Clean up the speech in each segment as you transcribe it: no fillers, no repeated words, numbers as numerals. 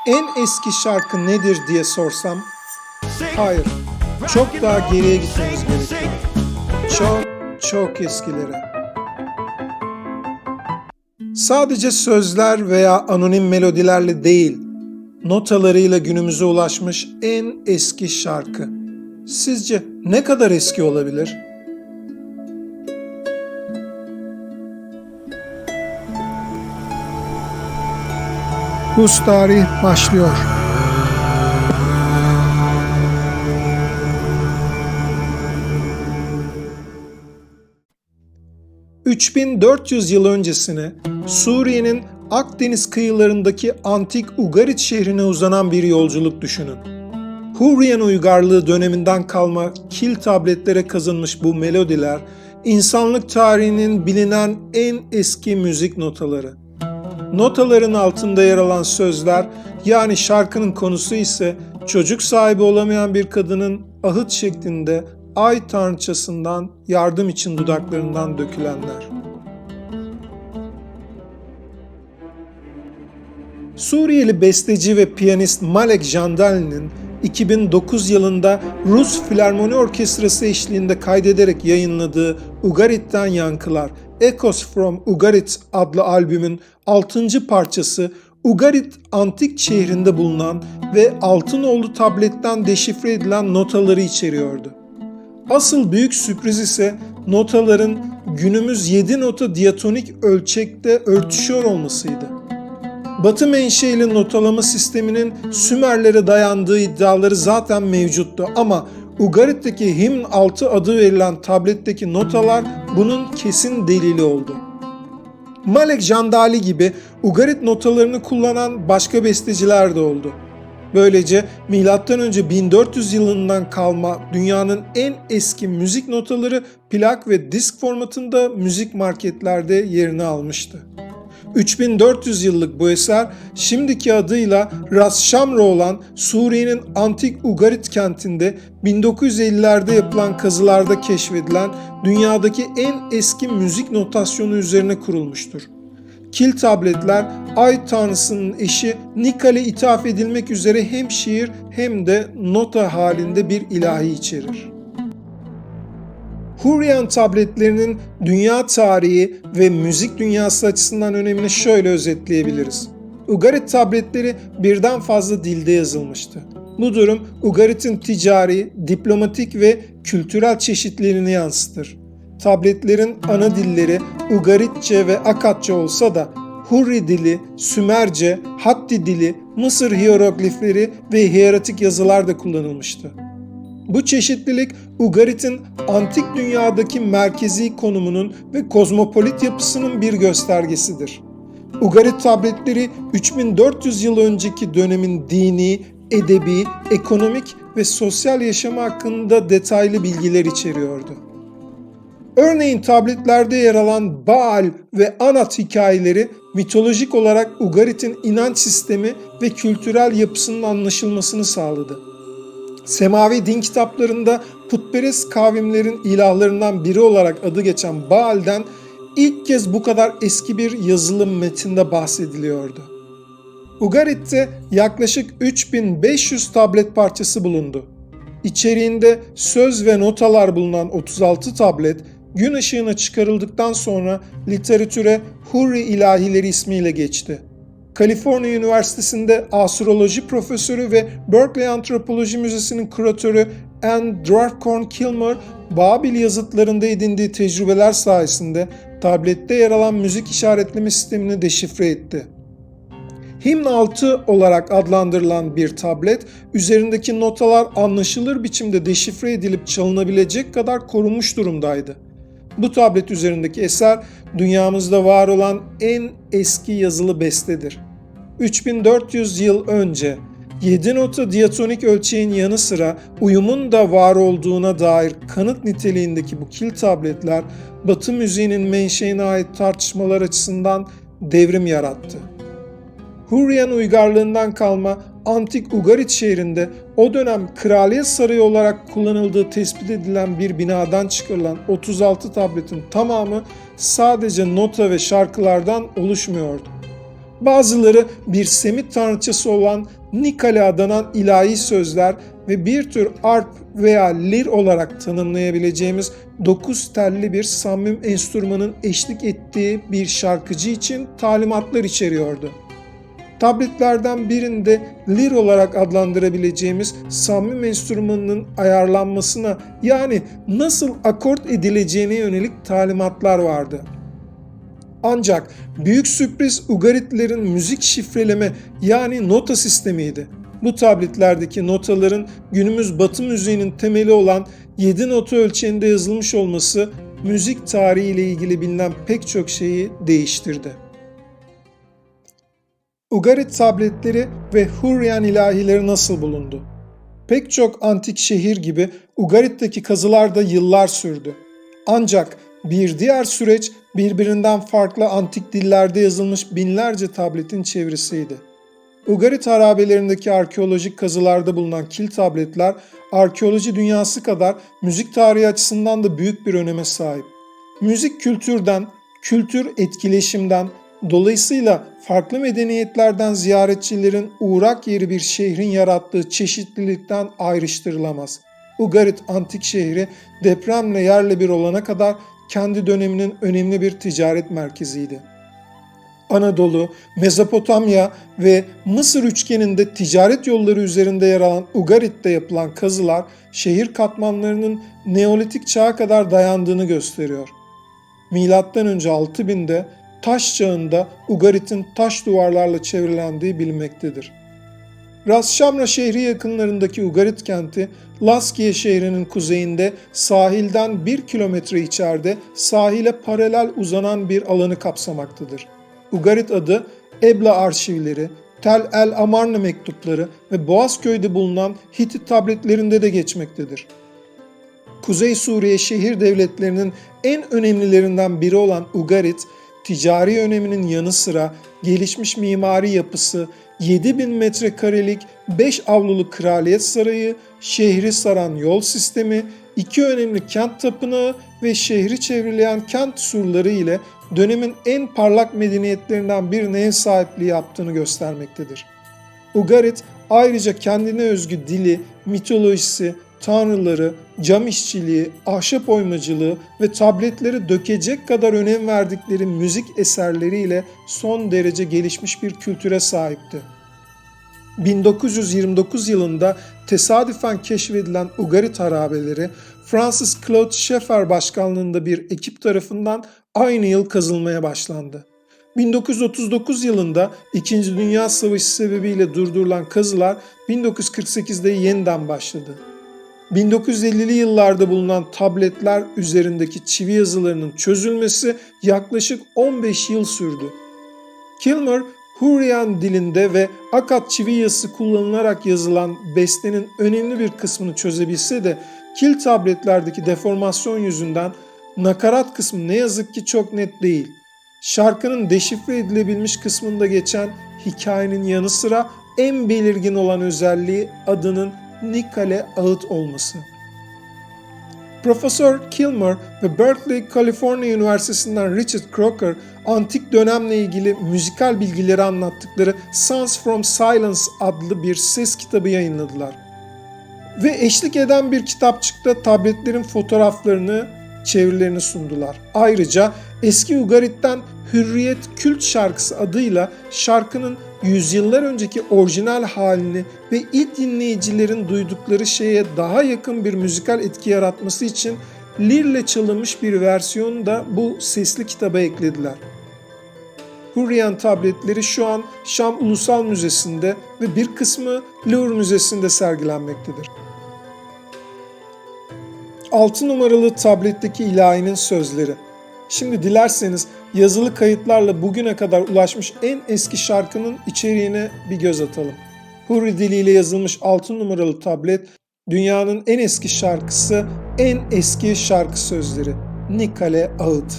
En eski şarkı nedir diye sorsam, hayır, çok daha geriye gitmemiz gerekiyor. Çok, çok eskilere. Sadece sözler veya anonim melodilerle değil, notalarıyla günümüze ulaşmış en eski şarkı. Sizce ne kadar eski olabilir? Buz tarih başlıyor. ...3400 yıl öncesine Suriye'nin Akdeniz kıyılarındaki antik Ugarit şehrine uzanan bir yolculuk düşünün. Hurriyen uygarlığı döneminden kalma kil tabletlere kazınmış bu melodiler, insanlık tarihinin bilinen en eski müzik notaları. Notaların altında yer alan sözler, yani şarkının konusu ise çocuk sahibi olamayan bir kadının ahıt şeklinde ay tanrıçasından yardım için dudaklarından dökülenler. Suriyeli besteci ve piyanist Malek Jandali'nin 2009 yılında Rus Filarmoni Orkestrası eşliğinde kaydederek yayınladığı Ugarit'ten Yankılar, Echoes from Ugarit adlı albümün 6. parçası Ugarit antik şehrinde bulunan ve Altınoğlu tabletten deşifre edilen notaları içeriyordu. Asıl büyük sürpriz ise notaların günümüz 7 nota diatonik ölçekte örtüşüyor olmasıydı. Batı menşeli notalama sisteminin Sümerlere dayandığı iddiaları zaten mevcuttu ama Ugarit'teki Himn 6 adı verilen tabletteki notalar bunun kesin delili oldu. Malek Jandali gibi Ugarit notalarını kullanan başka besteciler de oldu. Böylece M.Ö. 1400 yılından kalma dünyanın en eski müzik notaları plak ve disk formatında müzik marketlerde yerini almıştı. 3400 yıllık bu eser şimdiki adıyla Ras Shamra olan Suriye'nin antik Ugarit kentinde 1950'lerde yapılan kazılarda keşfedilen dünyadaki en eski müzik notasyonu üzerine kurulmuştur. Kil tabletler ay tanrısının eşi Nikal'e ithaf edilmek üzere hem şiir hem de nota halinde bir ilahi içerir. Hurriyen tabletlerinin dünya tarihi ve müzik dünyası açısından önemini şöyle özetleyebiliriz. Ugarit tabletleri birden fazla dilde yazılmıştı. Bu durum Ugarit'in ticari, diplomatik ve kültürel çeşitliliğini yansıtır. Tabletlerin ana dilleri Ugaritçe ve Akatça olsa da Hurri dili, Sümerce, Hatti dili, Mısır hiyeroglifleri ve hieratik yazılar da kullanılmıştı. Bu çeşitlilik Ugarit'in antik dünyadaki merkezi konumunun ve kozmopolit yapısının bir göstergesidir. Ugarit tabletleri 3400 yıl önceki dönemin dini, edebi, ekonomik ve sosyal yaşamı hakkında detaylı bilgiler içeriyordu. Örneğin tabletlerde yer alan Baal ve Anat hikayeleri mitolojik olarak Ugarit'in inanç sistemi ve kültürel yapısının anlaşılmasını sağladı. Semavi din kitaplarında putperest kavimlerin ilahlarından biri olarak adı geçen Baal'den ilk kez bu kadar eski bir yazılı metinde bahsediliyordu. Ugarit'te yaklaşık 3500 tablet parçası bulundu. İçeriğinde söz ve notalar bulunan 36 tablet, gün ışığına çıkarıldıktan sonra literatüre Hurri ilahileri ismiyle geçti. Kaliforniya Üniversitesi'nde astroloji profesörü ve Berkeley Antropoloji Müzesi'nin küratörü Anne Dwarfkorn Kilmer, Babil yazıtlarında edindiği tecrübeler sayesinde tablette yer alan müzik işaretleme sistemini deşifre etti. Himn 6 olarak adlandırılan bir tablet, üzerindeki notalar anlaşılır biçimde deşifre edilip çalınabilecek kadar korunmuş durumdaydı. Bu tablet üzerindeki eser dünyamızda var olan en eski yazılı bestedir. 3400 yıl önce 7 nota diatonik ölçeğin yanı sıra uyumun da var olduğuna dair kanıt niteliğindeki bu kil tabletler Batı müziğinin menşeine ait tartışmalar açısından devrim yarattı. Hurriyen uygarlığından kalma antik Ugarit şehrinde o dönem kraliyet sarayı olarak kullanıldığı tespit edilen bir binadan çıkarılan 36 tabletin tamamı sadece nota ve şarkılardan oluşmuyordu. Bazıları bir Semit tanrıçası olan Nikale adanan ilahi sözler ve bir tür arp veya lir olarak tanımlayabileceğimiz 9 telli bir sammüm enstrümanın eşlik ettiği bir şarkıcı için talimatlar içeriyordu. Tabletlerden birinde lir olarak adlandırabileceğimiz sammüm enstrümanının ayarlanmasına, yani nasıl akort edileceğine yönelik talimatlar vardı. Ancak büyük sürpriz Ugaritlerin müzik şifreleme, yani nota sistemiydi. Bu tabletlerdeki notaların günümüz Batı müziğinin temeli olan 7 nota ölçeğinde yazılmış olması müzik tarihi ile ilgili bilinen pek çok şeyi değiştirdi. Ugarit tabletleri ve Hurrian ilahileri nasıl bulundu? Pek çok antik şehir gibi Ugarit'teki kazılar da yıllar sürdü. Ancak bir diğer süreç birbirinden farklı antik dillerde yazılmış binlerce tabletin çevirisiydi. Ugarit harabelerindeki arkeolojik kazılarda bulunan kil tabletler arkeoloji dünyası kadar müzik tarihi açısından da büyük bir öneme sahip. Müzik kültürden, kültür etkileşimden, dolayısıyla farklı medeniyetlerden ziyaretçilerin uğrak yeri bir şehrin yarattığı çeşitlilikten ayrıştırılamaz. Ugarit antik şehri depremle yerle bir olana kadar kendi döneminin önemli bir ticaret merkeziydi. Anadolu, Mezopotamya ve Mısır üçgeninde ticaret yolları üzerinde yer alan Ugarit'te yapılan kazılar şehir katmanlarının Neolitik çağa kadar dayandığını gösteriyor. M.Ö. 6000'de Taş Çağı'nda Ugarit'in taş duvarlarla çevrilendiği bilinmektedir. Ras Shamra şehri yakınlarındaki Ugarit kenti, Laskiye şehrinin kuzeyinde sahilden 1 kilometre içeride sahile paralel uzanan bir alanı kapsamaktadır. Ugarit adı Ebla arşivleri, Tel el Amarna mektupları ve Boğazköy'de bulunan Hitit tabletlerinde de geçmektedir. Kuzey Suriye şehir devletlerinin en önemlilerinden biri olan Ugarit, ticari öneminin yanı sıra gelişmiş mimari yapısı, 7000 metrekarelik 5 avlulu kraliyet sarayı, şehri saran yol sistemi, 2 önemli kent tapınağı ve şehri çevreleyen kent surları ile dönemin en parlak medeniyetlerinden birine ev sahipliği yaptığını göstermektedir. Ugarit ayrıca kendine özgü dili, mitolojisi, tanrıları, cam işçiliği, ahşap oymacılığı ve tabletleri dökecek kadar önem verdikleri müzik eserleriyle son derece gelişmiş bir kültüre sahipti. 1929 yılında tesadüfen keşfedilen Ugarit harabeleri Francis Claude Scheffer başkanlığında bir ekip tarafından aynı yıl kazılmaya başlandı. 1939 yılında 2. Dünya Savaşı sebebiyle durdurulan kazılar 1948'de yeniden başladı. 1950'li yıllarda bulunan tabletler üzerindeki çivi yazılarının çözülmesi yaklaşık 15 yıl sürdü. Kilmer, Hurrian dilinde ve Akkad çivi yazısı kullanılarak yazılan bestenin önemli bir kısmını çözebilse de kil tabletlerdeki deformasyon yüzünden nakarat kısmı ne yazık ki çok net değil. Şarkının deşifre edilebilmiş kısmında geçen hikayenin yanı sıra en belirgin olan özelliği adının Nikale ağıt olması. Profesör Kilmer ve Berkeley, Kaliforniya Üniversitesi'nden Richard Crocker, antik dönemle ilgili müzikal bilgileri anlattıkları Sounds from Silence adlı bir ses kitabı yayınladılar. Ve eşlik eden bir kitapçıkta tabletlerin fotoğraflarını, çevirilerini sundular. Ayrıca eski Ugarit'ten Hürriyet Kült Şarkısı adıyla şarkının yüzyıllar önceki orijinal halini ve ilk dinleyicilerin duydukları şeye daha yakın bir müzikal etki yaratması için lirle çalınmış bir versiyonu da bu sesli kitaba eklediler. Hurrian tabletleri şu an Şam Ulusal Müzesi'nde ve bir kısmı Louvre Müzesi'nde sergilenmektedir. 6 numaralı tabletteki ilahinin sözleri. Şimdi dilerseniz yazılı kayıtlarla bugüne kadar ulaşmış en eski şarkının içeriğine bir göz atalım. Hurri diliyle yazılmış 6 numaralı tablet, dünyanın en eski şarkısı, en eski şarkı sözleri. Nikale ağıt.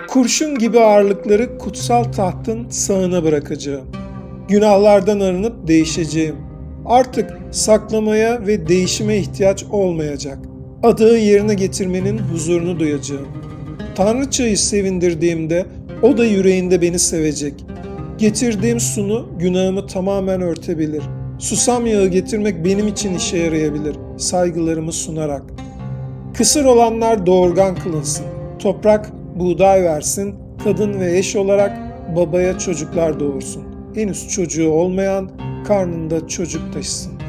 Kurşun gibi ağırlıkları kutsal tahtın sağına bırakacağım. Günahlardan arınıp değişeceğim. Artık saklamaya ve değişime ihtiyaç olmayacak. Adağı yerine getirmenin huzurunu duyacağım. Tanrıçayı sevindirdiğimde O da yüreğinde beni sevecek. Getirdiğim sunu günahımı tamamen örtebilir. Susam yağı getirmek benim için işe yarayabilir, saygılarımı sunarak. Kısır olanlar doğurgan kılınsın. Toprak buğday versin, kadın ve eş olarak babaya çocuklar doğursun. Henüz çocuğu olmayan karnında çocuk taşısın.